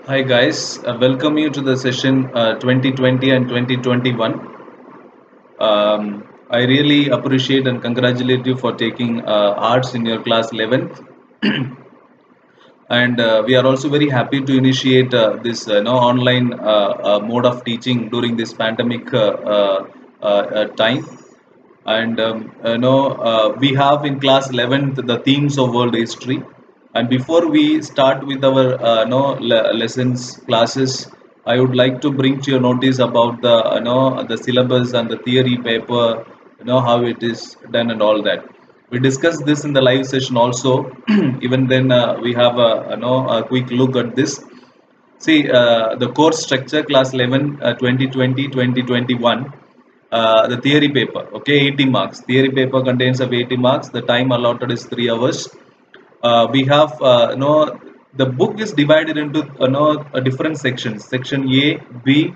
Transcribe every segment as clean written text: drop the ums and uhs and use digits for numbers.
Hi guys, welcome you to the session 2020 and 2021. I really appreciate and congratulate you for taking arts in your class 11th, and we are also very happy to initiate this online mode of teaching during this pandemic time. And we have in class 11th the themes of world history. And before we start with our lessons classes, I would like to bring to your notice about the the syllabus and the theory paper, how it is done and all that. We discussed this in the live session also. Even then we have a quick look at this. See, the course structure class 11, 2020, 2021, the theory paper, okay, 80 marks. Theory paper contains of 80 marks. The time allotted is 3 hours. We have, the book is divided into, different sections. Section A, B,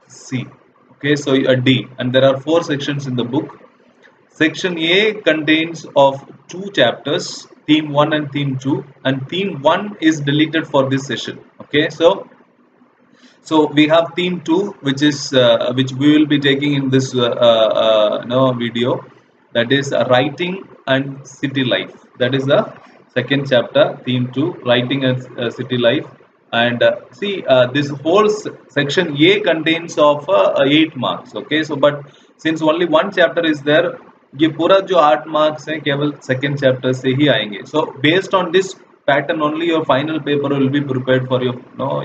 C. Okay, so a D. And there are 4 sections in the book. Section A contains of 2 chapters, theme 1 and theme 2, and theme 1 is deleted for this session. Okay, so we have theme 2, which is which we will be taking in this video, that is writing and city life. That is the second chapter, theme 2, writing and city life. And see, this whole section A contains of 8 marks. Okay, so but since only one chapter is there, ये पूरा जो 8 marks हैं केवल second chapter से ही आएंगे. So based on this pattern only your final paper will be prepared for your,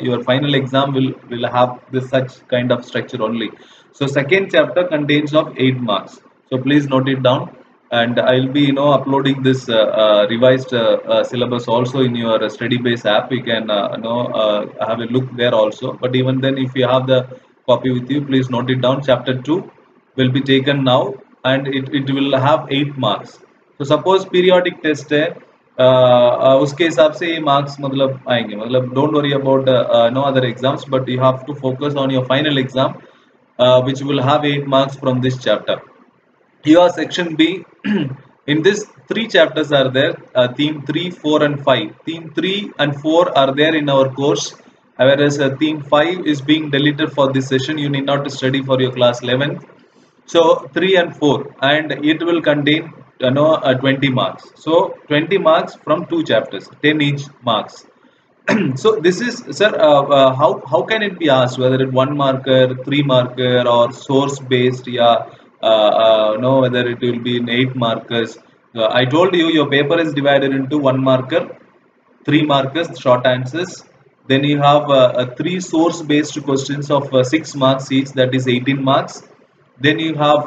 your final exam will have this such kind of structure only. So second chapter contains of 8 marks, so please note it down. And I'll be uploading this revised syllabus also in your study base app. You can have a look there also. But even then, if you have the copy with you, please note it down. Chapter 2 will be taken now, and it will have 8 marks. So suppose periodic test है, उसके हिसाब से ये marks मतलब आएंगे. मतलब don't worry about no other exams, but you have to focus on your final exam, which will have 8 marks from this chapter. Your section B, in this 3 chapters are there, theme 3, 4 and 5. Theme 3 and 4 are there in our course, whereas theme 5 is being deleted for this session. You need not to study for your class 11th. So 3 and 4, and it will contain 20 marks. So 20 marks from 2 chapters, 10 each marks. So this is, sir, how can it be asked whether it 1 marker, 3 marker, or source based? Yeah, no, whether it will be in 8 markers. I told you your paper is divided into 1 marker, 3 markers, short answers. Then you have 3 source based questions of 6 marks each, that is 18 marks. Then you have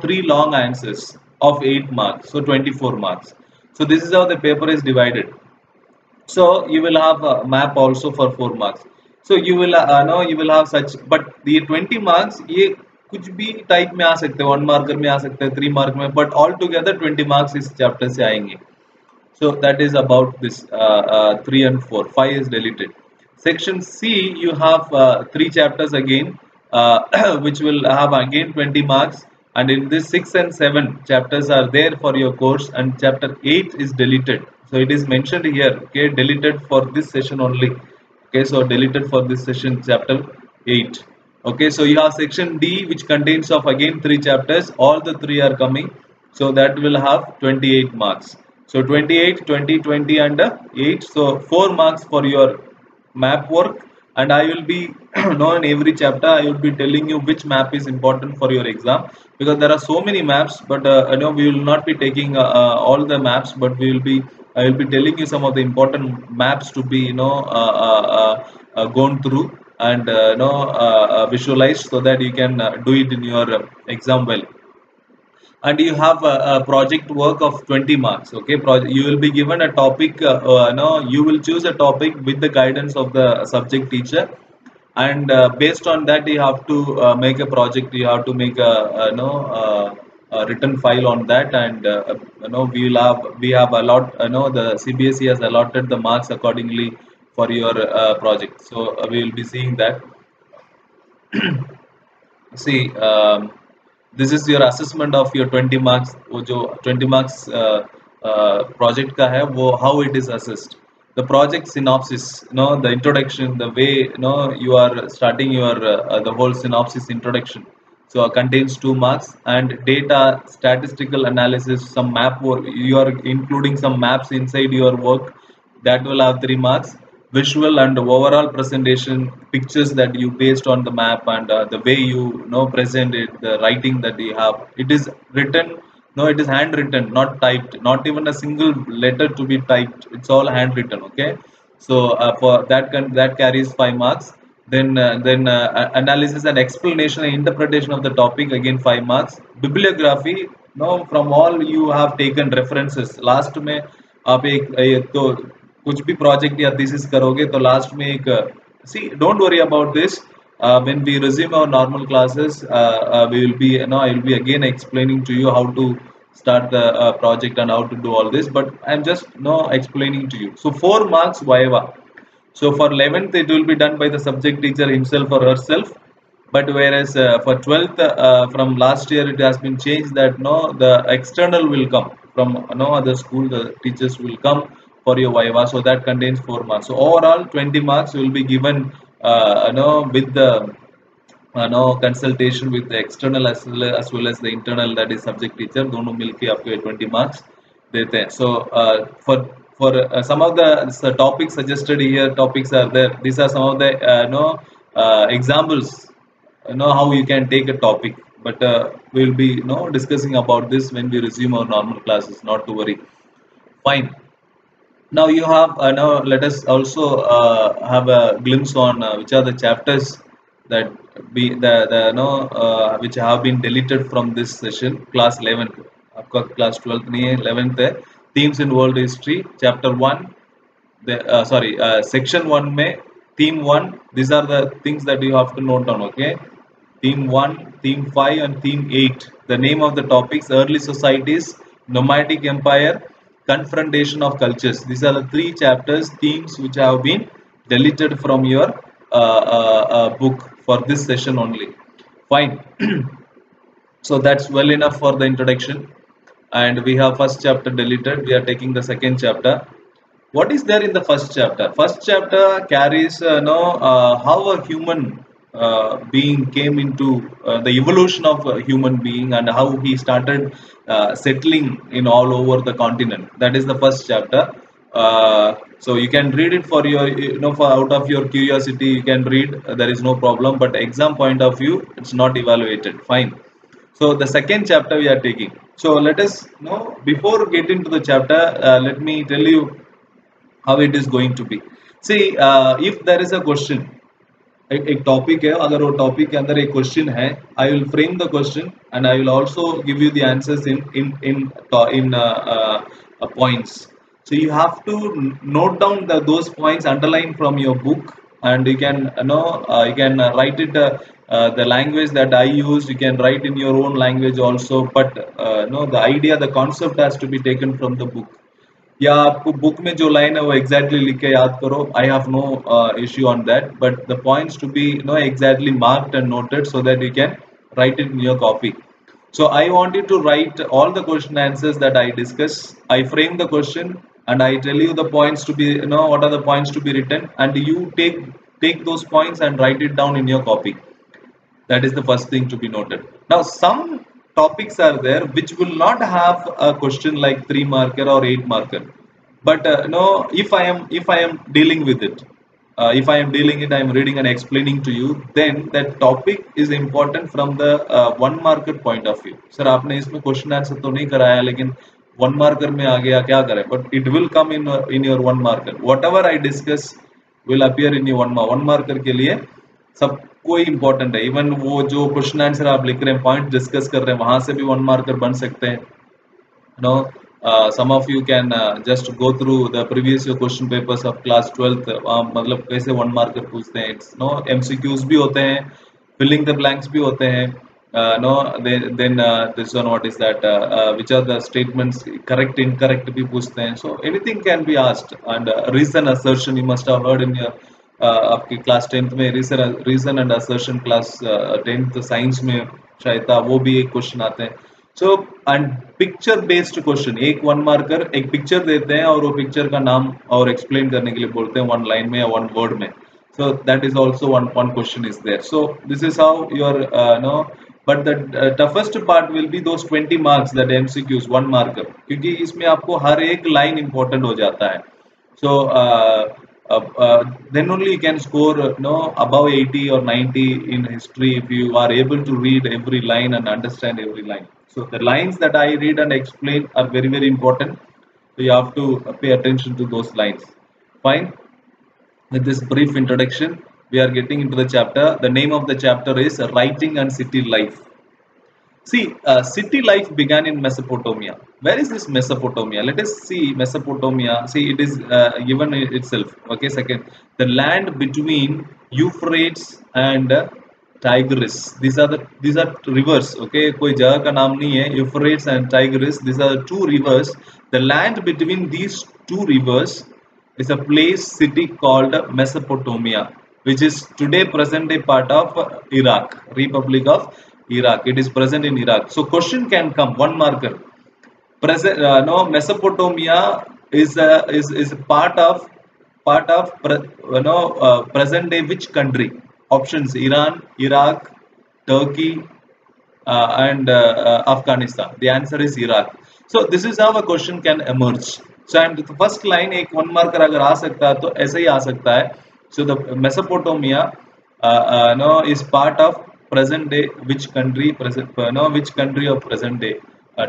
3 long answers of 8 marks, so 24 marks. So this is how the paper is divided. So you will have a map also for 4 marks. So you will know, you will have such, but the 20 marks ये कुछ भी type में आ सकते हैं, 1 marker में आ सकते हैं, 3 मार्क में, but all together 20 marks इस चैप्टर से आएंगे. So that is about this 3 and 4. 5 is deleted. Section C, you have 3 chapters again, which will have again 20 marks. And in this 6 and 7 chapters are there for your course, and chapter 8 is deleted. So it is mentioned here, okay, deleted for this session only. Okay, so deleted for this session, chapter 8. Okay, so you have section D, which contains of again 3 chapters. All the 3 are coming. So that will have 28 marks. So 28, 20, 20 and 8. So 4 marks for your map work. And I will be in every chapter I will be telling you which map is important for your exam, because there are so many maps. But we will not be taking all the maps, but I will be telling you some of the important maps to be gone through and visualized, so that you can do it in your exam well. And you have a project work of 20 marks. Okay, you will be given a topic, you will choose a topic with the guidance of the subject teacher, and based on that you have to make a project. You have to make a written file on that. And we have a lot, the CBSE has allotted the marks accordingly for your project. So we will be seeing that. See, this is your assessment of your 20 marks. वो जो 20 marks project का है, वो how it is assessed. the project synopsis, the introduction, the way you are starting your the whole synopsis introduction. So contains 2 marks, and data statistical analysis, some map work. You are including some maps inside your work, that will have 3 marks. Visual and overall presentation, pictures that you based on the map, and the way you present it, the writing that you have. It is written, no, it is handwritten, not typed, not even a single letter to be typed. It's all handwritten. Okay, so for that that carries 5 marks. Then analysis and explanation and interpretation of the topic, again 5 marks. Bibliography, no, from all you have taken references. Last में आप तो कुछ भी project या thesis करोगे तो last में एक see, don't worry about this. When we resume our normal classes, we will be, I will be again explaining to you how to start the project and how to do all this. But I'm just explaining to you. So 4 marks Viva. So for 11th, it will be done by the subject teacher himself or herself. But whereas for 12th, from last year, it has been changed that no, the external will come from no other school. The teachers will come for your Viva. So that contains 4 marks. So overall, 20 marks will be given, with the no consultation with the external as well as the internal, that is subject teacher. दोनों मिलके आपको 20 marks देते हैं. So for some of the topics suggested here, topics are there. These are some of the examples, how you can take a topic. But we'll be discussing about this when we resume our normal classes. Not to worry. Fine. Now you have now let us also have a glimpse on which are the chapters that be the which have been deleted from this session. Class 11th, आपका class 12th नहीं है, 11th है. Themes in world history, chapter 1. Section 1 में theme 1. These are the things that you have to note down. Okay, theme 1, theme 5, and theme 8. The name of the topics: early societies, nomadic empire, confrontation of cultures. These are the 3 chapters, themes which have been deleted from your book for this session only. Fine. So that's well enough for the introduction. And we have first chapter deleted. We are taking the second chapter. What is there in the first chapter? First chapter carries how a human being came into the evolution of a human being, and how he started settling in all over the continent. That is the first chapter. So you can read it for your, for out of your curiosity, you can read. There is no problem. But exam point of view, it's not evaluated. Fine. So the second chapter we are taking. So let us know, before getting to the chapter, let me tell you how it is going to be. See, if there is a question, एक topic है, अगर वो topic के अंदर एक question है, I will frame the question and I will also give you the answers in points. So you have to note down those points, underline from your book, and you can write it the language that I use. You can write in your own language also, but the idea, the concept has to be taken from the book. या आपको book में जो line है वो exactly लिख के याद करो. I have no issue on that, but the points to be exactly marked and noted so that you can write it in your copy. So I want you to write all the question answers that I discuss. I frame the question and I tell you the points to be, what are the points to be written, and you take those points and write it down in your copy. That is the first thing to be noted. Now some topics are there which will not have a question like 3 marker or 8 marker, but if I am dealing with it, if I am dealing it, I am reading and explaining to you, then that topic is important from the 1 marker point of view. Sir, आपने इसमें question answer तो नहीं कराया, लेकिन 1 marker में आ गया, क्या करें? But it will come in your 1 marker. Whatever I discuss will appear in your 1 marker के लिए सब कोई इंपॉर्टेंट है. इवन वो जो क्वेश्चन आंसर आप लिख रहे हैं, पॉइंट डिस्कस कर रहे हैं, वहां से भी 1 मार्कर बन सकते हैं. Some of you can just go through the previous question papers of class 12th. मतलब कैसे 1 मार्कर पूछते हैं. इट्स एमसीक्यूज भी होते हैं, फिलिंग द ब्लैंक्स भी होते हैं. Then this one, what is that, which are the statements, correct incorrect भी पूछते हैं. So anything can be asked. And reason assertion, you must have heard in your आपकी क्लास 10th में reason and assertion, class 10th science में शायद था, वो भी एक क्वेश्चन आते हैं. So and picture based question, एक वन मार्कर एक पिक्चर देते हैं और वो पिक्चर का नाम और एक्सप्लेन करने के लिए बोलते हैं वन लाइन में या वन वर्ड में. So that is also one question is there. So this is how your no, but the toughest part will be those 20 marks that MCQs one marker, क्योंकि इसमें आपको हर एक लाइन important हो जाता है. So then only you can score above 80 or 90 in history if you are able to read every line and understand every line. So the lines that I read and explain are very very important. So you have to pay attention to those lines. Fine. With this brief introduction, we are getting into the chapter. The name of the chapter is Writing and City Life. See, city life began in Mesopotamia. Where is this Mesopotamia? Let us see Mesopotamia. See, it is given itself. Okay, second, the land between Euphrates and Tigris. These are rivers. Okay, कोई जगह का नाम नहीं है. Euphrates and Tigris. These are two rivers. The land between these two rivers is a place city called Mesopotamia, which is today present day part of Iraq, Republic of Iraq. It is present in Iraq. So question can come, one marker. Present no, Mesopotamia is part of present day which country? Options: Iran, Iraq, Turkey, and Afghanistan. The answer is Iraq. So this is how a question can emerge. So and the first line एक one marker अगर आ सकता है तो ऐसे ही आ सकता है. So the Mesopotamia no, is part of present day which country, present no, which country of present day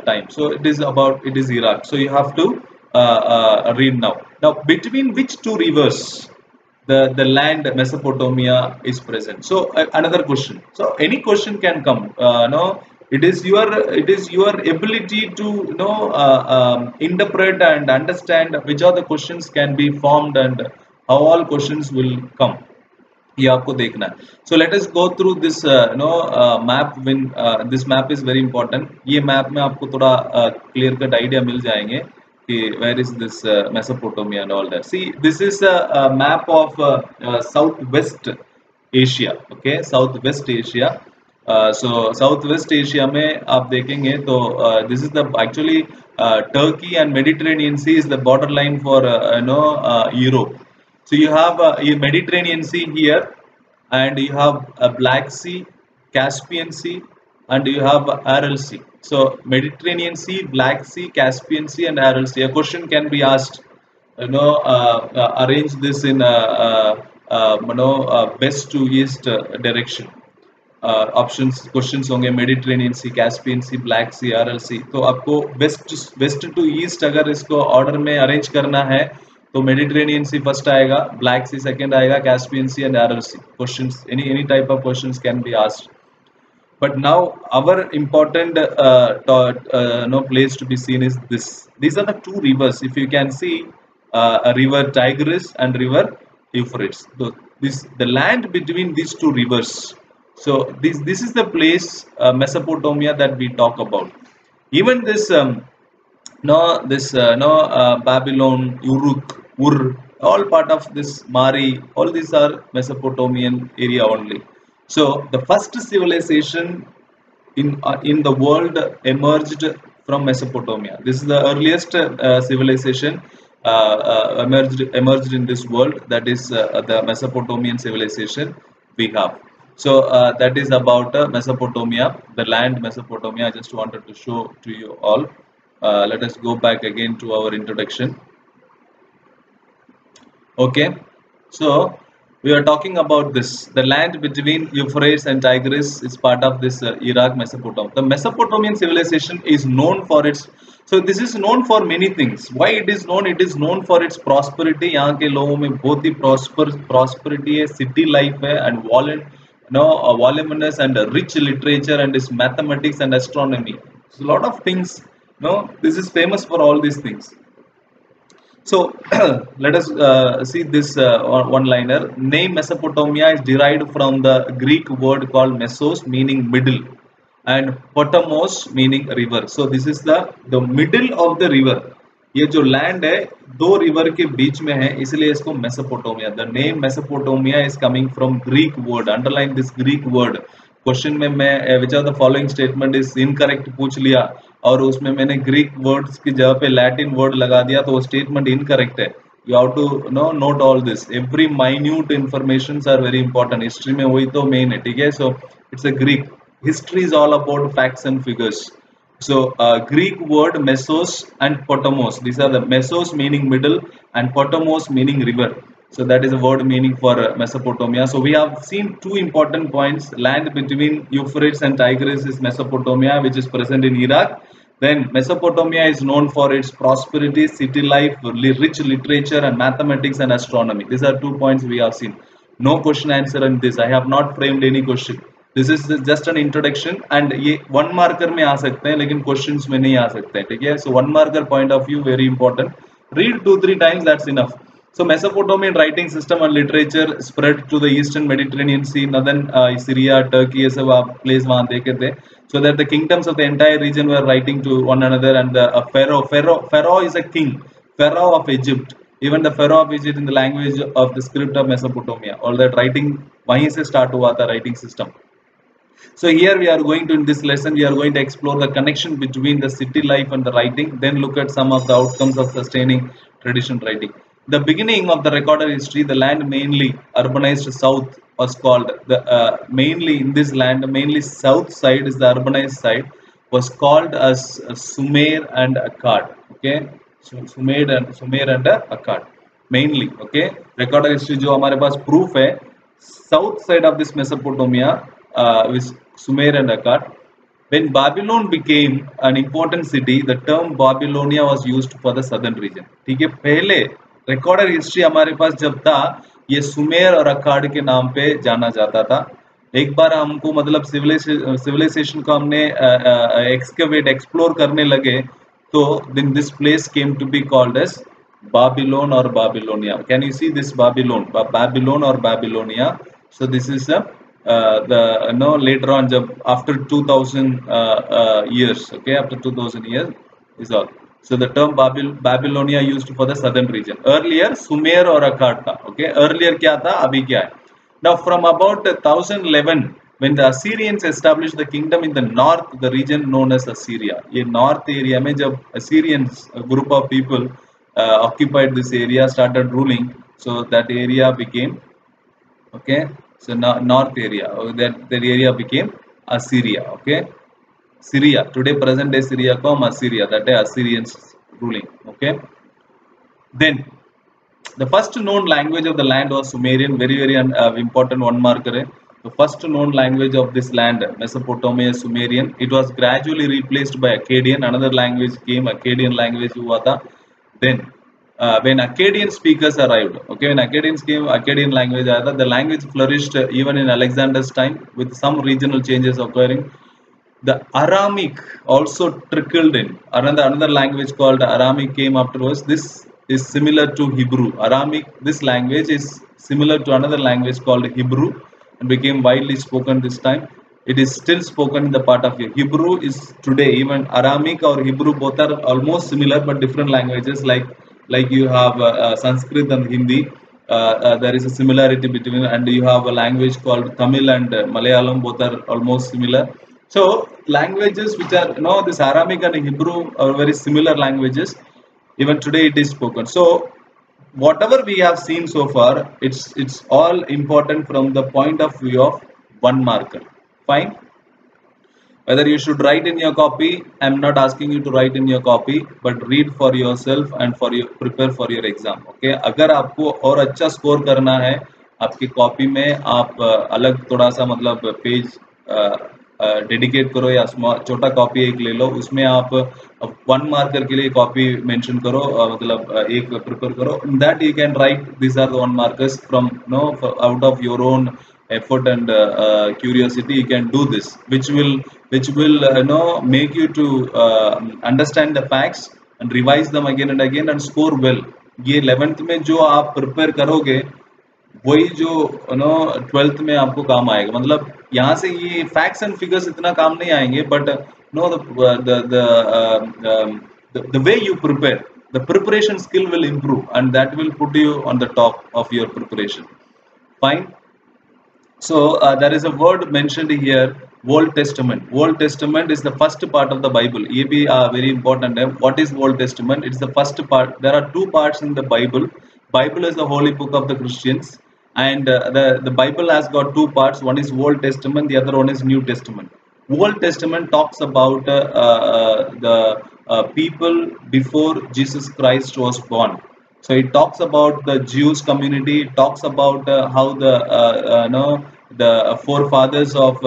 time. So it is Iraq. So you have to read now. Now between which two rivers the land Mesopotamia is present? So another question. So any question can come. No, it is your ability to interpret and understand which are the questions can be formed and how all questions will come. ये आपको देखना है. So let us go through this map. When this map is very important. ये map में आपको थोड़ा clear cut idea मिल जाएंगे कि where is this Mesopotamia and all that. See, this is a map of Southwest Asia. Okay, Southwest Asia. So Southwest Asia में आप देखेंगे तो this is the actually Turkey and Mediterranean Sea is the borderline for Europe. So you have a Mediterranean Sea here, and you have a Black Sea, Caspian Sea, and you have Aral Sea. So Mediterranean Sea, Black Sea, Caspian Sea, and Aral Sea. A question can be asked. Arrange this in west to east direction. Options questions होंगे Mediterranean सी, Caspian सी, black सी, RL सी. तो आपको waste to east अगर इसको order में arrange करना है तो Mediterranean sea first आएगा, ब्लैक सी सेकंड आएगा, Caspian sea and Aral sea. Questions any type of questions can be asked. But now our important place to be seen is this. These are the two rivers. If you can see a river Tigris and river Euphrates. So the land between these two rivers. So this is the place Mesopotamia that we talk about. Even this Babylon, Uruk, Ur, all part of this Mari. All these are Mesopotamian area only. So the first civilization in the world emerged from Mesopotamia. This is the earliest civilization emerged in this world. That is the Mesopotamian civilization we have. So that is about Mesopotamia, the land Mesopotamia. I just wanted to show to you all. Let us go back again to our introduction. Okay, so we are talking about this. The land between Euphrates and Tigris is part of this Iraq, Mesopotamia. The Mesopotamian civilization is known for its. So this is known for many things. Why it is known? It is known for its prosperity. यहाँ के लोगों में बहुत ही prosperity है, city life है, and voluminous and rich literature, and its mathematics and astronomy. So a lot of things. This is famous for all these things. So let us see this one-liner. Name Mesopotamia is derived from the Greek word called mesos, meaning middle, and potamos, meaning river. So this is the middle of the river. ये जो land है दो river के बीच में है, इसलिए इसको Mesopotamia. The name Mesopotamia is coming from Greek word. Underline this Greek word. Question में मैं which are the following statement is incorrect पूछ लिया और उसमें मैंने ग्रीक वर्ड्स की जगह पे लैटिन वर्ड लगा दिया तो वो स्टेटमेंट इनकरेक्ट है. You have to know note all this. Every minute information are very important. History में वही तो मेन है. ठीक है. So it's a Greek. History is all about facts and figures. So Greek word mesos and potamos. These are the mesos meaning middle and potamos meaning river. So that is a word meaning for Mesopotamia. So we have seen two important points. Land between Euphrates and Tigris is Mesopotamia, which is present in Iraq. Then Mesopotamia is known for its prosperity, city life, rich literature and mathematics and astronomy. These are 2 points we have seen. No question answer in this. I have not framed any question. This is just an introduction and ये 1 marker में आ सकते हैं लेकिन questions में नहीं आ सकते हैं. ठीक है. सो 1 marker point of view very important. Read 2-3 times, that's enough. So Mesopotamian writing system and literature spread to the eastern Mediterranean Sea, northern Syria, Turkey, ये सब आप प्लेस वहाँ देखे थे. So that the kingdoms of the entire region were writing to one another, and Pharaoh is a king, Pharaoh of Egypt. Even the Pharaoh of Egypt in the language of the script of Mesopotamia. All that writing वहीं से start हुआ था writing system. So here we are going to, in this lesson, we are going to explore the connection between the city life and the writing, then look at some of the outcomes of sustaining tradition writing. The beginning of the recorded history, the land mainly urbanized south was called, mainly in this land, mainly south side is the urbanized side, was called as Sumer and Akkad. Okay, so Sumer and Akkad mainly. Okay, recorded history जो हमारे पास proof है, south side of this Mesopotamia, with Sumer and Akkad. When Babylon became an important city, the term Babylonia was used for the southern region. ठीक है. पहले recorded history हमारे पास जब था, ये सुमेर और अक्काड के नाम पे जाना जाता था. एक बार हमको मतलब सिविलाइजेशन को हमने एक्सप्लोर करने लगे तो then this place came to be called as Babylon or Babylonia. Can you see this Babylon? Babylon or Babylonia. So this is the later on after 2000 years. Okay, after 2000 years is all. So the term Babylonia used for the southern region. Earlier Sumer or Akkad था. Okay, earlier क्या था, अभी क्या है. Now from about 1011, when the Assyrians established the kingdom in the north, the region known as Assyria. ये north area में जब Assyrians, a group of people occupied this area, started ruling, so that area became, okay, so north area, that area became Assyria. Okay, Syria, today present day Syria come Assyria, that is Assyrians ruling. Okay, then the first known language of the land was Sumerian. Very important 1 marker hai. The first known language of this land, Mesopotamia, Sumerian. It was gradually replaced by Akkadian. Another language came, Akkadian language hua tha. Then when Akkadian speakers arrived, okay, when Akkadians came, Akkadian language aaya tha. The language flourished even in Alexander's time, with some regional changes occurring. The Aramic also trickled in. Another language called Aramic came afterwards. This is similar to Hebrew. Aramic, this language is similar to another language called Hebrew and became widely spoken this time. It is still spoken in the part of Hebrew is today. Even Aramic or Hebrew both are almost similar but different languages. Like you have Sanskrit and Hindi. There is a similarity between, and you have a language called Tamil and Malayalam. Both are almost similar. So languages which are, this Aramic and Hebrew are very similar languages. Even today it is spoken. So whatever we have seen so far, it's all important from the point of view of 1 marker. Fine. Whether you should write in your copy, I am not asking you to write in your copy, but read for yourself and prepare for your exam. Okay. अगर आपको और अच्छा score करना है आपकी copy में, आप अलग थोड़ा सा मतलब पेज डेडिकेट करो या छोटा कॉपी एक ले लो, उसमें आप 1 marker के लिए कॉपी मेंशन करो, मतलब एक प्रिपेयर करो. That you can write this are the 1 markers from out of your own effort and curiosity. You can do this, which will make you to understand the facts and revise them again and again and score well. ये 11th में जो आप prepare करोगे वही जो 12th में आपको काम आएगा. मतलब यहाँ से ये फैक्ट्स एंड फिगर्स इतना काम नहीं आएंगे, but the way you prepare, the preparation skill will improve and that will put you on the top of your preparation. Fine. So there is a word mentioned here, Old Testament. Old Testament is the first part of the Bible. ये भी very important है. What is Old Testament? It's the first part. There are two parts in the Bible. Bible is the holy book of the Christians, and the Bible has got two parts. One is Old Testament, the other one is New Testament. Old Testament talks about the people before Jesus Christ was born. So it talks about the Jewish community. It talks about how the forefathers of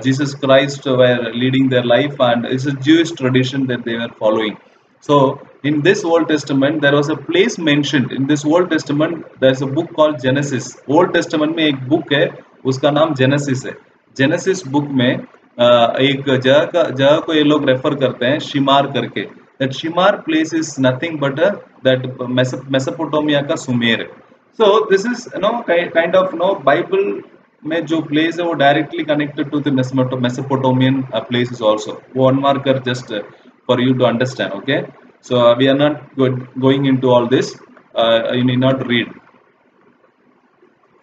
Jesus Christ were leading their life, and it's a Jewish tradition that they were following. So in this Old Testament, there was a place mentioned. In this Old Testament, there's a book called Genesis. Old Testament में एक book है, उसका नाम Genesis है. Genesis book में एक जगह को ये लोग रेफर करते हैं शिमार करके. That Shimar place is nothing but that Mesopotamia का Sumer. So this is kind of Bible में जो place है वो directly connected to the Mesopotamian places also. One marker just for you to understand. Okay, so we are not going into all this. You need not read.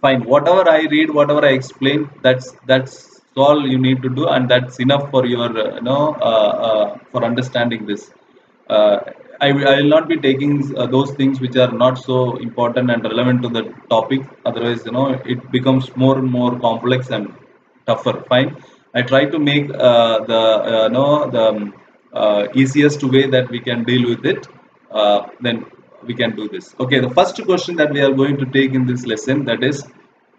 Fine. Whatever I read, whatever I explain, that's all you need to do, and that's enough for your for understanding this. uh, I will not be taking those things which are not so important and relevant to the topic. Otherwise, it becomes more and more complex and tougher. Fine. I try to make the the easiest way that we can deal with it. Then we can do this. Okay. The first question that we are going to take in this lesson, that is,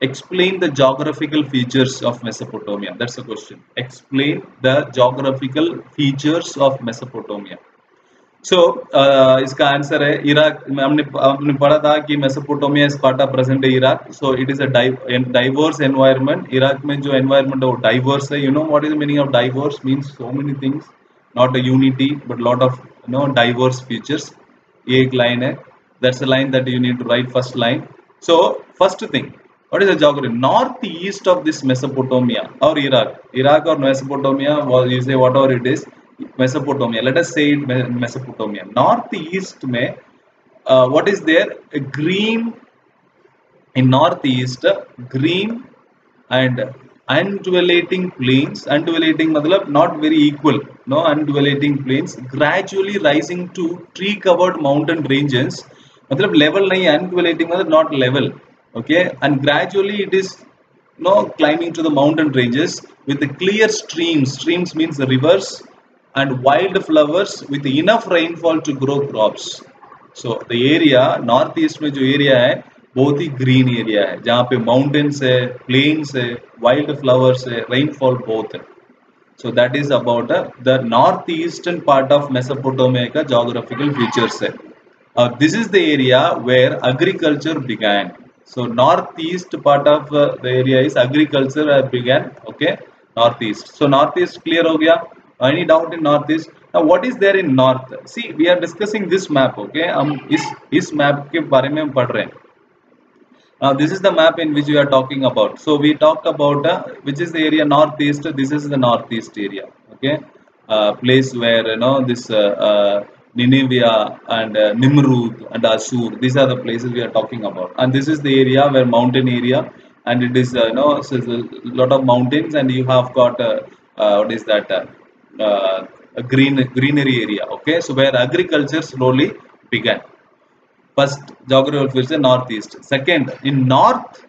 explain the geographical features of Mesopotamia. That's the question. Explain the geographical features of Mesopotamia. सो इसका answer है Iraq. हमने पढ़ा था कि Mesopotamia Sparta present है Iraq. So it is a diverse environment. Iraq में जो environment है वो डाइवर्स है. You know what is the meaning of diverse? Means so many things, not a unity but lot of diverse features. ये एक line है. That's a line that you need to write. First line. So first thing, what is the geography? Northeast of this Mesopotamia or Iraq or Mesopotamia, you say whatever it is, Mesopotamia. Let us say it Mesopotamia. Northeast में what is there? A green in northeast, green and undulating plains. Undulating मतलब not very equal. No, undulating plains gradually rising to tree-covered mountain ranges. मतलब level नहीं है. Undulating मतलब not level. Okay, and gradually it is climbing to the mountain ranges with the clear streams. Streams means the rivers, and wildflowers with enough rainfall to grow crops. So the area northeast में जो area है बहुत ही green area है, जहाँ पे mountains है, plains है, wildflowers है, rainfall बहुत है. So that is about the northeastern part of Mesopotamia का geographical features है. This is the area where agriculture began. So northeast part of the area is agriculture began. Okay, northeast. So northeast clear हो गया. Any doubt in northeast? Now what is there in north? See, we are discussing this map. Okay, हम इस map के बारे में पढ़ रहे हैं. Now this is the map in which we are talking about. So we talked about which is the area northeast. This is the northeast area. Okay, place where this Nineveh and Nimrud and Ashur. These are the places we are talking about. And this is the area where mountain area, and it is so a lot of mountains, and you have got what is that a greenery area. Okay, so where agriculture slowly began. First geographical feature northeast. Second, in north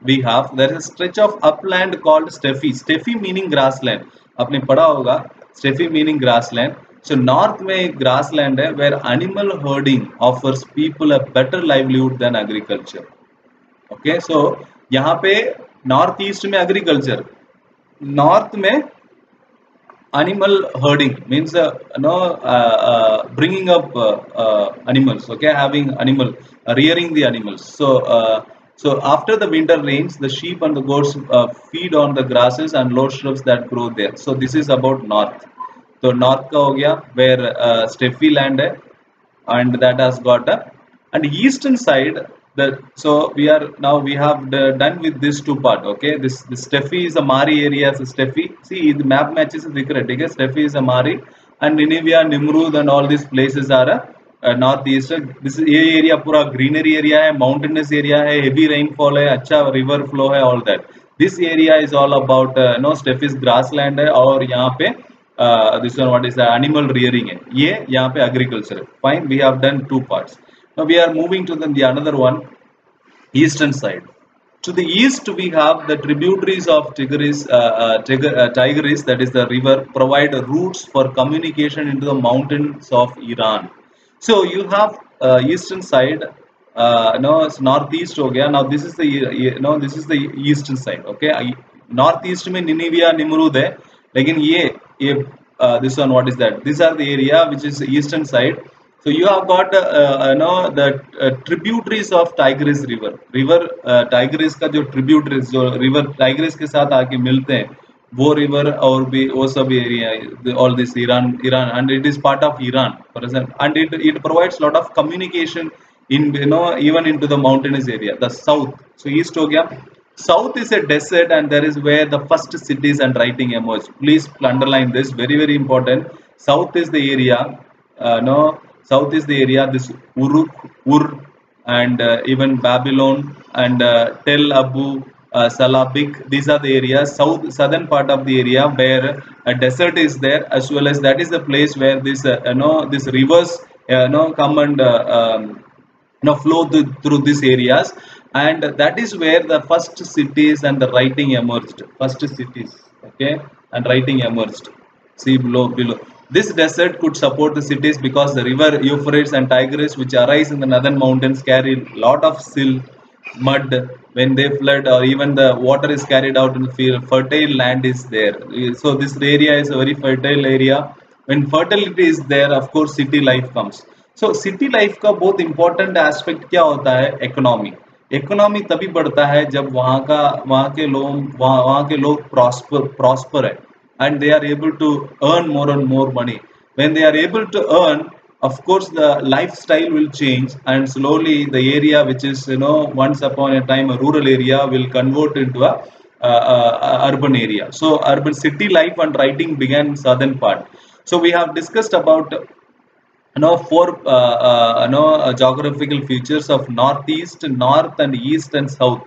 there is a stretch of upland called steppe. Steppe meaning grassland. आपने पढ़ा होगा steppe meaning grassland. So north में एक grassland है where animal herding offers people a better livelihood than agriculture. Okay, so यहाँ पे north east में agriculture, north में animal herding means bringing up animals. Okay, having animal, rearing the animals. So after the winter rains, the sheep and the goats feed on the grasses and low shrubs that grow there. So this is about north. So north का हो गया where steppe land है, and that has got and eastern side. So we have done with this two part. Okay, this steppe is a Mari area. So steppe, see the map matches दिख रहा है, ठीक है. Steppe is a Mari, and Nineveh, Nimrud and all these places are northeast. This ये area पूरा greenery area है, mountainous area है, heavy rainfall है, अच्छा river flow है, all that. This area is all about steppe is grassland है और यहाँ पे this one what is the animal rearing है, ये यहाँ पे agriculture है. Fine, we have done two parts. Now we are moving to the another one, eastern side. To the east, we have the tributaries of Tigris, that is the river, provide routes for communication into the mountains of Iran. So you have eastern side, no, it's northeast हो गया. Now this is the this is the eastern side. Okay, northeast में Nineveh, Nimrud है, लेकिन ये this one what is that? These are the area which is eastern side. So you have got the tributaries of Tigris river. River Tigris का जो tributaries जो river Tigris के साथ आके मिलते हैं, वो river और भी वो सब area, all this Iran, and it is part of Iran, for example, and it provides lot of communication in even into the mountainous area, the south. So east हो गया. South is a desert, and there is where the first cities and writing emerged. Please underline this, very very important. South is the area, South is the area, this Uruk, Ur, and even Babylon and Tel Abu, Salabik. These are the areas, southern part of the area where a desert is there, as well as that is the place where this this rivers come and flow through these areas, and that is where the first cities and the writing emerged. First cities, okay, and writing emerged. See below. This desert could support the cities because the river Euphrates and Tigris, which arise in the northern mountains, carry a lot of silt, mud when they flood, or even the water is carried out in the field. Fertile land is there. So this area is a very fertile area. When fertility is there, of course, city life comes. So city life का बहुत important aspect क्या होता है? Economy. Economy तभी बढ़ता है जब वहाँ के लोग prosper है, and they are able to earn more and more money. When they are able to earn, of course the lifestyle will change, and slowly the area which is once upon a time a rural area will convert into a urban area. So urban city life and writing began in southern part. So we have discussed about four geographical features of northeast, north and east and south.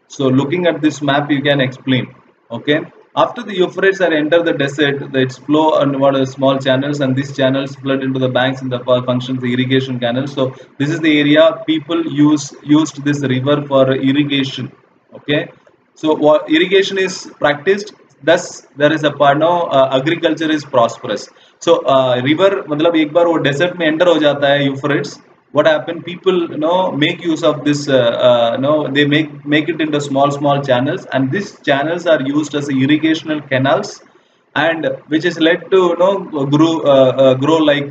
So looking at this map you can explain. Okay, after the Euphrates are enter the desert, its flow and what are small channels, and these channels flood into the banks and the functions the irrigation canals. So this is the area people used this river for irrigation. Okay, so what irrigation is practiced, thus there is a part agriculture is prosperous. So river मतलब एक बार वो desert में enter हो जाता है Euphrates, what happened, people make use of this they make it into small channels, and these channels are used as irrigational canals, and which is led to grow like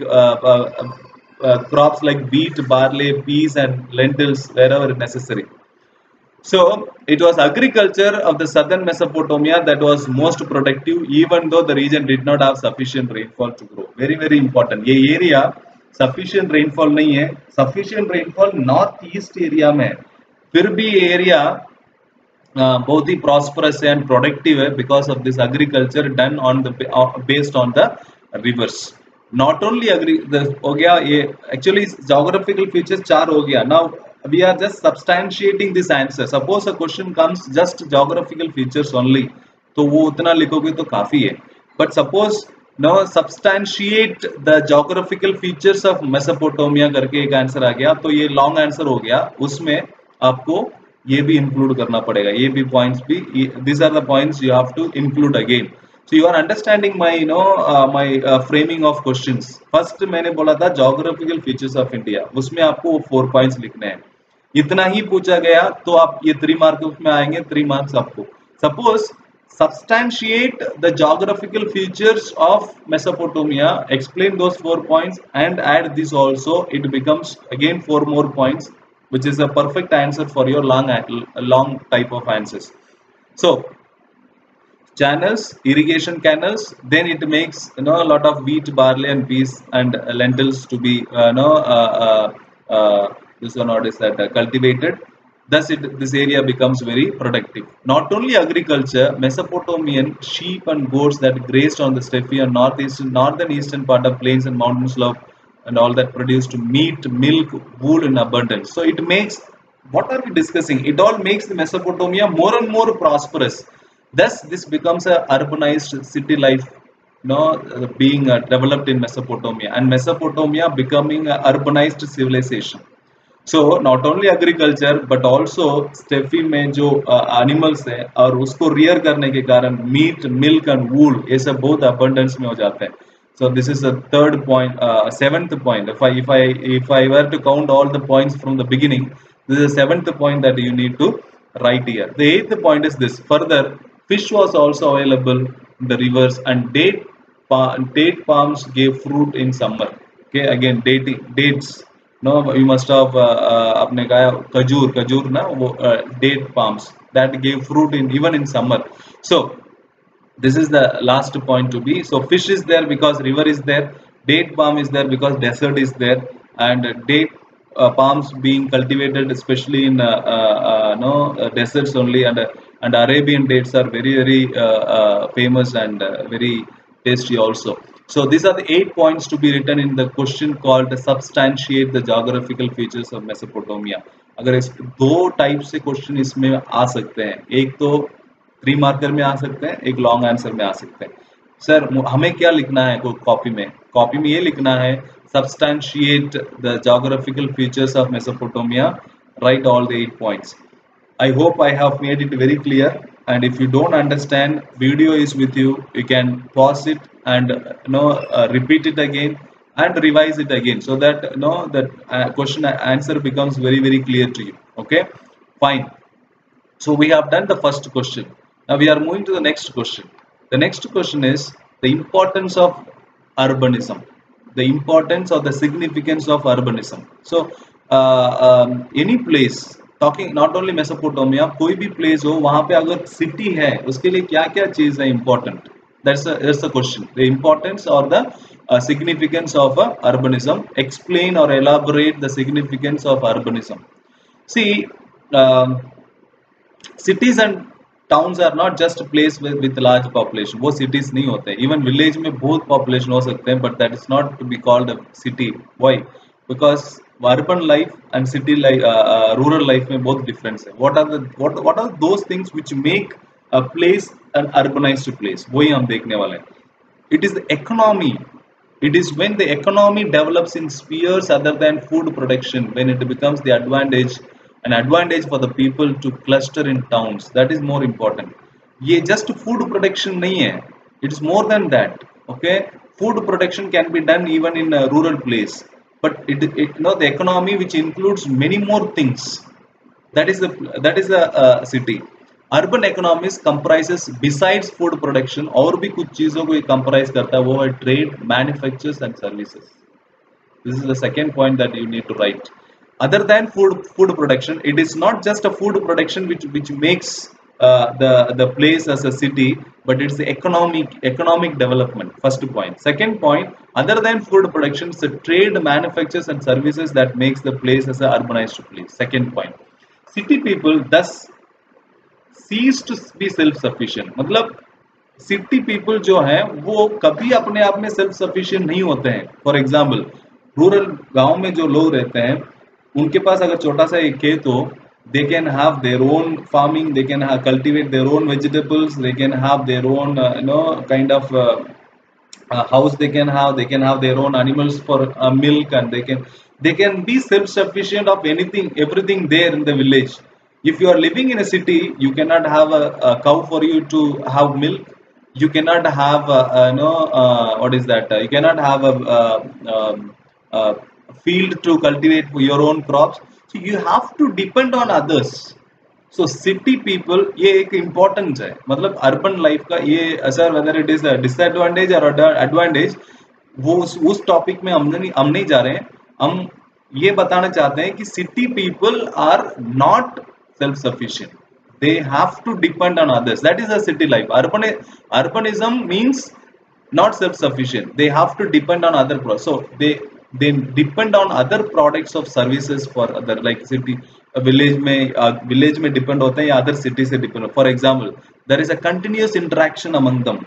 crops like wheat, barley, peas and lentils wherever necessary. So it was agriculture of the southern Mesopotamia that was most productive, even though the region did not have sufficient rainfall to grow. Very very important. ये area sufficient rainfall नहीं है. Sufficient rainfall north east area में है. फिर भी area बहुत ही prosperous and productive है because of this agriculture done on the based on the rivers. Not only हो गया ये actually geographical features 4 हो गया. Now we are just substantiating this answer. Suppose a question comes just geographical features only, तो वो उतना लिखोगे तो काफी है. But suppose substantiate the geographical features of Mesopotamia करके एक आंसर आ गया, तो ये लॉन्ग आंसर हो गया, उसमें आपको ये भी इंक्लूड करना पड़ेगा, ये भी पॉइंट्स भी, these are the points you have to include again. So you are understanding my my framing of questions. First मैंने बोला था geographical features of India, उसमें आपको 4 points लिखने हैं. इतना ही पूछा गया तो आप ये 3 मार्क्स में आएंगे, 3 मार्क्स आपको. Suppose substantiate the geographical features of Mesopotamia, explain those 4 points and add this also, it becomes again 4 more points, which is a perfect answer for your long type of answers. So channels, irrigation canals, then it makes a lot of wheat, barley and peas and lentils to be this one what is that cultivated. Thus this area becomes very productive. Not only agriculture, Mesopotamian sheep and goats that grazed on the steppe and northern eastern part of plains and mountain slope and all that produced meat, milk, wool in abundance. So it makes what are we discussing? It all makes the Mesopotamia more and more prosperous. Thus, this becomes a urbanized city life, being developed in Mesopotamia, and Mesopotamia becoming a urbanized civilization. So not only agriculture but also Steffi में जो animals है और उसको rear करने के कारण meet milk and wool ये सब बहुत अबंडेंस में हो जाते हैं. So this is the third point, seventh point. If I were to count all the points from the beginning, this is the seventh point that you need to write here. The eighth point is this. Further, fish was also available in the rivers, and date palms gave fruit in summer. Okay, again dates. No, you must have आपने कहा खजूर ना वो date palms that gave fruit in even in summer. So this is the last point to be. So fish is there because river is there, date palm is there because desert is there, and date palms being cultivated especially in deserts only, and Arabian dates are very famous and very tasty also. So these are the 8 points to be written in the question called substantiate the geographical features of Mesopotamia. अगर इस दो type से question इसमें आ सकते हैं, एक तो 3 marker में आ सकते हैं, एक लॉन्ग आंसर में आ सकते हैं. सर हमें क्या लिखना है कॉपी में ये लिखना है substantiate the geographical features of Mesopotamia, write all the 8 points. I hope I have made it very clear, and if you don't understand, video is with you, you can pause it and repeat it again and revise it again, so that that question answer becomes very clear to you. Okay, fine. So we have done the first question. Now we are moving to the next question. The next question is the importance of urbanism, the importance or the significance of urbanism. So any place, talking not only Mesopotamia, कोई भी place हो वहाँ पे अगर city है उसके लिए क्या क्या चीज़ है important? That's the question. The importance or the significance of urbanism. Explain or elaborate the significance of urbanism. See, cities and towns are not just a place with large population. वो cities नहीं होते. Even village में बहुत population हो सकते हैं, but that is not to be called a city. Why? Because urban life and city life, rural life में बहुत difference है. What are those things which make a place an urbanized place? वही हम देखने वाले हैं. It is the economy. It is when the economy develops in spheres other than food production, when it becomes an advantage for the people to cluster in towns. That is more important. ये just food production नहीं है. It is more than that. Okay, food production can be done even in a rural place, but the economy which includes many more things. That is the city. Urban economies comprises besides food production और भी कुछ चीजों को comprise करता है, वो है trade, manufactures and services. This is the second point that you need to write. Other than food production, it is not just a food production which makes the place as a city, but it's the economic development. First point. Second point, other than food production, it's the trade, manufactures and services that makes the place as a urbanized place. Second point. City people thus cease to be self-sufficient. मतलब city people जो हैं वो कभी अपने आप में self sufficient नहीं होते हैं. फॉर एग्जाम्पल रूरल गांव में जो लोग रहते हैं उनके पास अगर छोटा सा एक खेत हो, they can have their own farming, they can cultivate their own vegetables, they can have their own kind of house, they can have their own animals for milk, and they can be self-sufficient of everything there in the village. If you are living in a city, you cannot have a cow for you to have milk. You cannot have what is that? You cannot have a field to cultivate your own crops. So you have to depend on others. So city people ये एक importance है. मतलब urban life का ये असर, whether it is a disadvantage or advantage, वो उस topic में हम नहीं जा रहे हैं. हम ये बताना चाहते हैं कि city people are not self-sufficient. They have to depend on others. That is a city life. Urbanism means not self-sufficient. They have to depend on other products. So they depend on other products of services for other, like city village में depend होते हैं या other cities से depend. For example, there is a continuous interaction among them.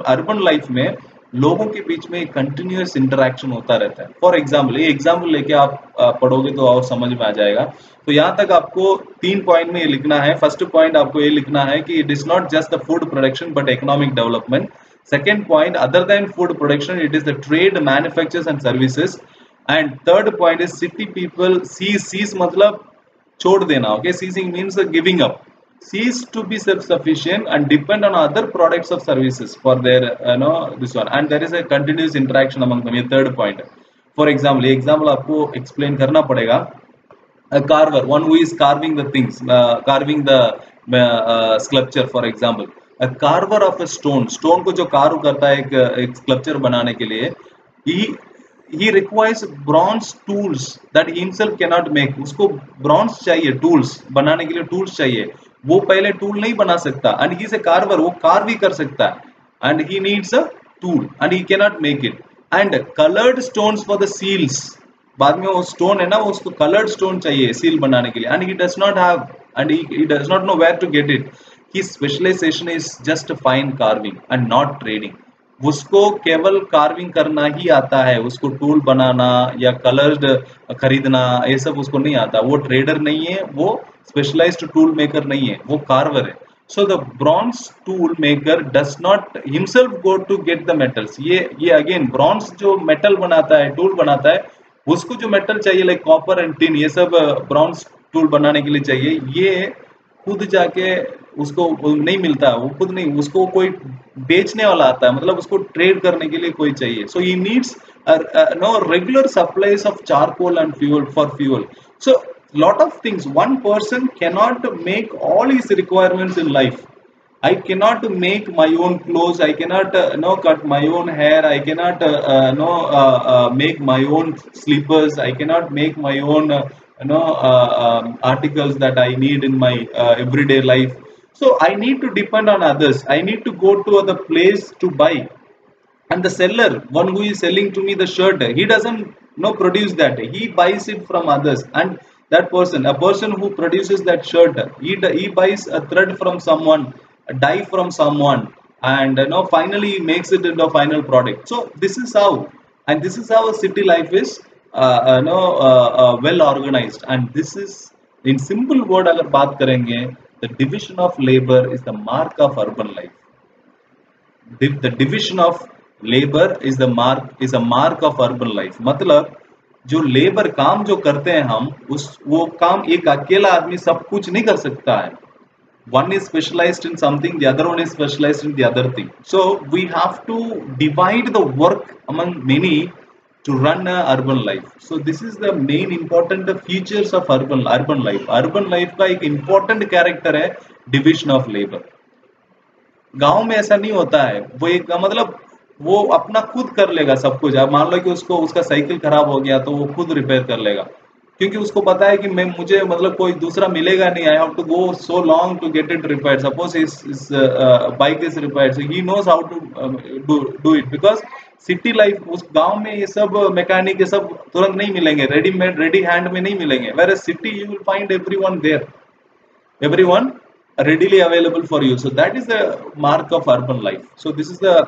Urban life में लोगों के बीच में continuous interaction होता रहता है। फॉर एग्जाम्पल, ये एग्जाम्पल लेके आप पढ़ोगे तो और समझ में आ जाएगा। तो यहाँ तक आपको 3 पॉइंट में ये लिखना है। फर्स्ट पॉइंट आपको ये लिखना है कि it is not just the food production but economic development. Second point, other than food production it is the trade, manufactures and services. And third point is city people cease मतलब छोड़ देना, okay, ceasing means giving up, cease to be self sufficient and depend on other products of services for their this one, and there is a continuous interaction among them, ये third point है। For example, ये example आपको explain करना पड़ेगा। A carver, one who is carving the things, carving the sculpture, for example, a carver of a stone को जो carve करता है एक sculpture बनाने के लिए, he he requires bronze tools that he himself cannot make। उसको bronze चाहिए, tools बनाने के लिए tools चाहिए, वो पहले tool नहीं बना सकता, and he is a carver, वो carve भी कर सकता है, and he needs a tool and he cannot make it। and colored stones for the seals, बाद में वो स्टोन है ना, उसको कलर्ड स्टोन चाहिए सील बनाने के लिए, and he does not have, and he does not know where to get it. He specialization is just fine carving and not trading. उसको केवल कार्विंग करना ही आता है, उसको टूल बनाना या कलर्ड खरीदना ये सब उसको नहीं आता। वो ट्रेडर नहीं है, वो स्पेशलाइज्ड टूल मेकर नहीं है, वो कार्वर है। So the bronze tool maker does not himself go to get the metals। ये again bronze जो metal बनाता है, tool बनाता है, उसको जो मेटल चाहिए लाइक कॉपर एंड टिन, ये सब ब्रॉन्ज टूल बनाने के लिए चाहिए, ये खुद जाके उसको नहीं मिलता, वो खुद नहीं, उसको कोई बेचने वाला आता है, मतलब उसको ट्रेड करने के लिए कोई चाहिए। So he needs no regular supplies of charcoal and fuel for fuel. So lot of things, one person cannot make all his requirements in life। I cannot make my own clothes, I cannot cut my own hair, I cannot make my own slippers, I cannot make my own articles that I need in my everyday life। So I need to depend on others, I need to go to other place to buy, and the seller, one who is selling to me the shirt, he doesn't produce that, he buys it from others, and that person, a person who produces that shirt, he buys a thread from someone, a dye from someone, and finally makes it into a final product। So this is how, and this is how a city life is well organized, and this is in simple word अगर बात करेंगे, the division of labor is the mark of urban life। the division of labor is the mark of urban life। मतलब जो labour काम जो करते हैं हम, उस वो काम एक अकेला आदमी सब कुछ नहीं कर सकता है। one is specialized in something, the other one is specialized in the other thing। So we have to divide the work among many to run a urban life। So this is the main important features of urban life। urban life का एक important character है division of labor। गांव में ऐसा नहीं होता है, वो एक मतलब वो अपना खुद कर लेगा सब कुछ। अब मान लो कि उसको उसका साइकिल खराब हो गया तो वो खुद रिपेयर कर लेगा, क्योंकि उसको पता है कि मैं मुझे मतलब कोई दूसरा मिलेगा नहीं, I have to go so long to get it repair. Suppose इस bike is repair, so he knows how to do it, because city life, उस गांव में ये सब मैकेनिक ये सब तुरंत नहीं मिलेंगे, रेडीमेड रेडी हैंड में नहीं मिलेंगे। Where city you will find everyone there, everyone readily available for you। So that is the mark of urban life। So this is the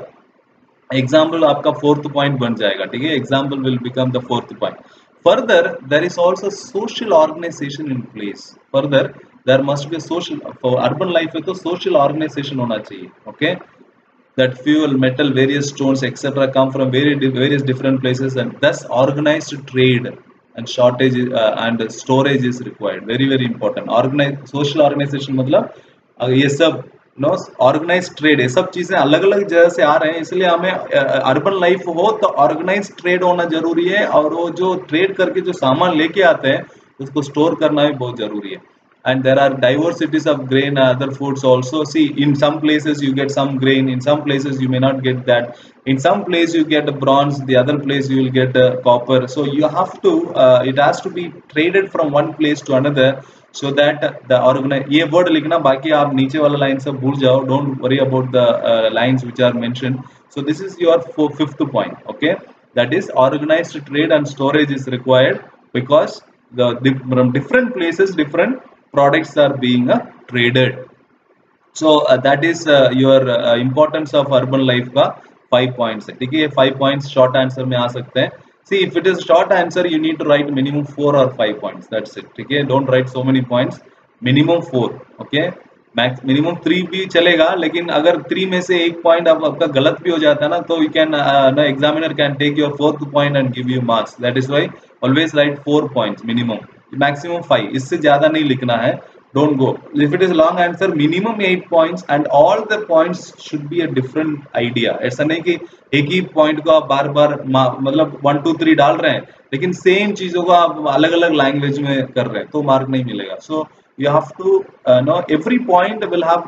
example, आपका fourth point बन जाएगा, ठीक है। example will become the fourth point। further there is also social organization in place। further there must be a social, for urban life है तो social organization होना चाहिए, okay। that fuel, metal, various stones, etc. come from various different places, and thus organized trade and shortage and storage is required। Very very important। Organized social organization मतलब ये सब organise trade, ये सब चीजें अलग अलग जगह से आ रहे हैं, इसलिए हमें अर्बन लाइफ हो तो ऑर्गेनाइज ट्रेड होना जरूरी है, और वो जो ट्रेड करके जो सामान लेके आते हैं उसको स्टोर करना भी बहुत जरूरी है। and there are diversities of grain and other foods also। See, in some places you get some grain, in some places you may not get that, in some place you get bronze, the other place you will get copper। So you have to it has to be traded from one place to another, so that the organize, ये word लिखना, बाकी आप नीचे वाला line सब भूल जाओ, don't worry about the lines which are mentioned। So this is your fifth point, okay। that is organized trade and storage is required, because from different places different products are being traded। So that is your importance of urban life का 5 points है, ठीक है। ये 5 points short answer में आ सकते हैं। See if it is short answer you need to write minimum 4 और 5 पॉइंट्स, दैट्स इट, ठीक है। Don't write so many points, minimum 4, okay. Max minimum 3 भी चलेगा, लेकिन अगर 3 में से एक पॉइंट आपका गलत भी हो जाता है ना, तो यू कैन ना examiner can take your 4th point and give you marks. That is why always write 4 points minimum, maximum 5, इससे ज्यादा नहीं लिखना है। Don't go. If it is long answer, minimum 8 points and all the points should be a different idea. ऐसा नहीं कि एक ही point को आप बार बार मतलब 1 2 3 डाल रहे हैं, लेकिन सेम चीजों को आप अलग अलग लैंग्वेज में कर रहे हैं, तो मार्क नहीं मिलेगा। So you have to know every point will have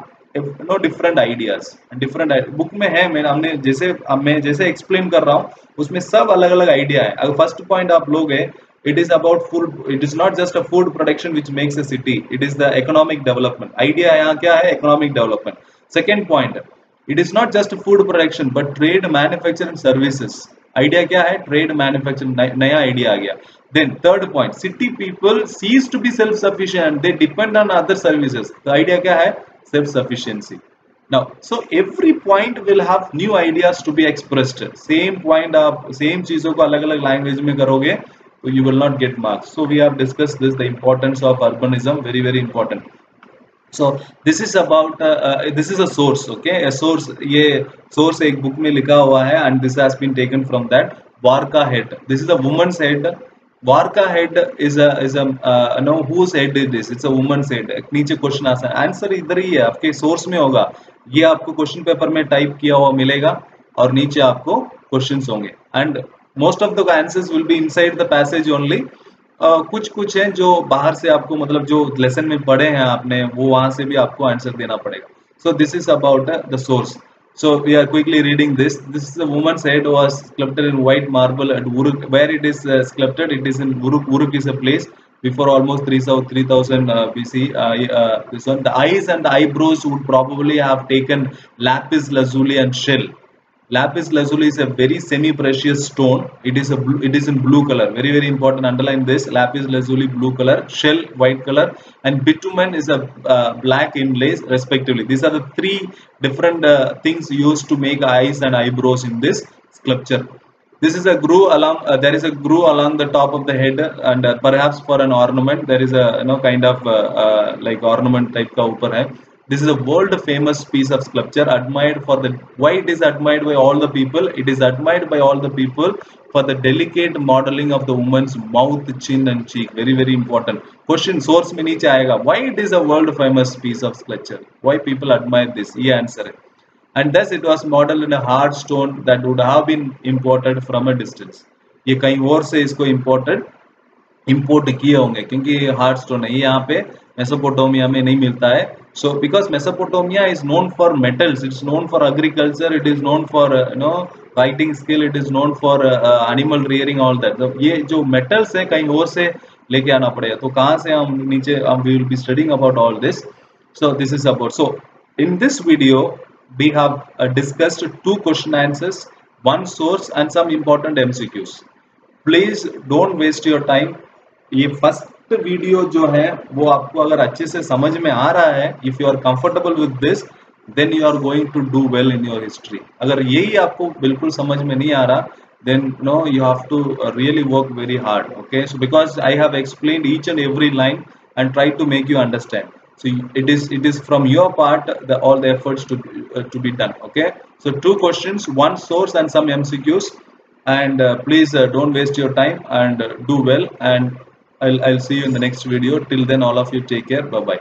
no different ideas, different book में है। मैं जैसे एक्सप्लेन कर रहा हूँ उसमें सब अलग अलग आइडिया है। अगर फर्स्ट पॉइंट आप लोग है, it is about food, it is not just a food production which makes a city, it is the economic development idea। यहाँ क्या है, economic development। second point, it is not just food production but trade, manufacturing, services। idea क्या है, trade, manufacturing, नया idea आ गया। then third point, city people cease to be self sufficient, they depend on other services। तो idea क्या है, self sufficiency। now so every point will have new ideas to be expressed। same point आप same चीजों को अलग अलग language में करोगे so you will not get marks। so we have discussed this, the importance of urbanism, very very important। so this is about this is a source, okay, a source। ये source एक book में लिखा हुआ है and this has been taken from that Warka head। this is a woman's head। Warka head is a no whose head is this, it's a woman's head। नीचे question आता है, answer इधर ही है आपके सोर्स में होगा, ये आपको क्वेश्चन पेपर में टाइप किया हुआ मिलेगा और नीचे आपको क्वेश्चंस होंगे and most of the answers will be inside the passage only। कुछ कुछ हैं जो बाहर से आपको मतलब जो लेसन में पढ़े हैं आपने, वो वहां से भी आपको आंसर देना पड़ेगा। so this is about the source। so we are quickly reading this। this is a woman's head was sculpted in white marble at Uruk। where it is sculpted, it is in Uruk। Uruk is a place before almost 3000 BC। this one, the eyes and the eyebrows would probably have taken lapis lazuli and shell। Lapis lazuli is a very semi-precious stone. It is it is in blue color. Very very important. Underline this. Lapis lazuli blue color, shell white color, and bitumen is a black inlays respectively. These are the three different things used to make eyes and eyebrows in this sculpture। this is a groove along. There is a groove along the top of the head, and perhaps for an ornament. There is a kind of like ornament type का ऊपर है। this is a world famous piece of sculpture admired for the, why it is admired by all the people, it is admired by all the people for the delicate modeling of the woman's mouth, chin and cheek। very very important question, source में नीचे आएगा, why it is a world famous piece of sculpture, why people admire this, ये answer है। and thus it was modeled in a hard stone that would have been imported from a distance। ये कहीं और से इसको import किए होंगे क्योंकि हार्ड स्टोन है, ये यहाँ पे मेसोपोटामिया में नहीं मिलता है। so because Mesopotamia is known for metals, it's known for agriculture, it is known for writing skill, it is known for animal rearing, all that। तो ये जो metals है कहीं और से लेके आना पड़ेगा, तो कहाँ से हम नीचे we will be studying about all this। so this is about, so in this video we have discussed 2 question answers, 1 source and some important MCQs। please don't waste your time। ये फर्स्ट वीडियो जो है वो आपको अगर अच्छे से समझ में आ रहा है, if you are comfortable with this, then you are going to do well in your history. अगर यही आपको बिल्कुल समझ में नहीं आ रहा, then no you have to really work very hard, okay। so because I have explained each and every line and try to make you understand, so it is from your part all the efforts to be done, okay। so 2 questions, 1 source and some MCQs, and please don't waste your time and do well, and I'll see you in the next video. Till then, all of you take care. Bye bye.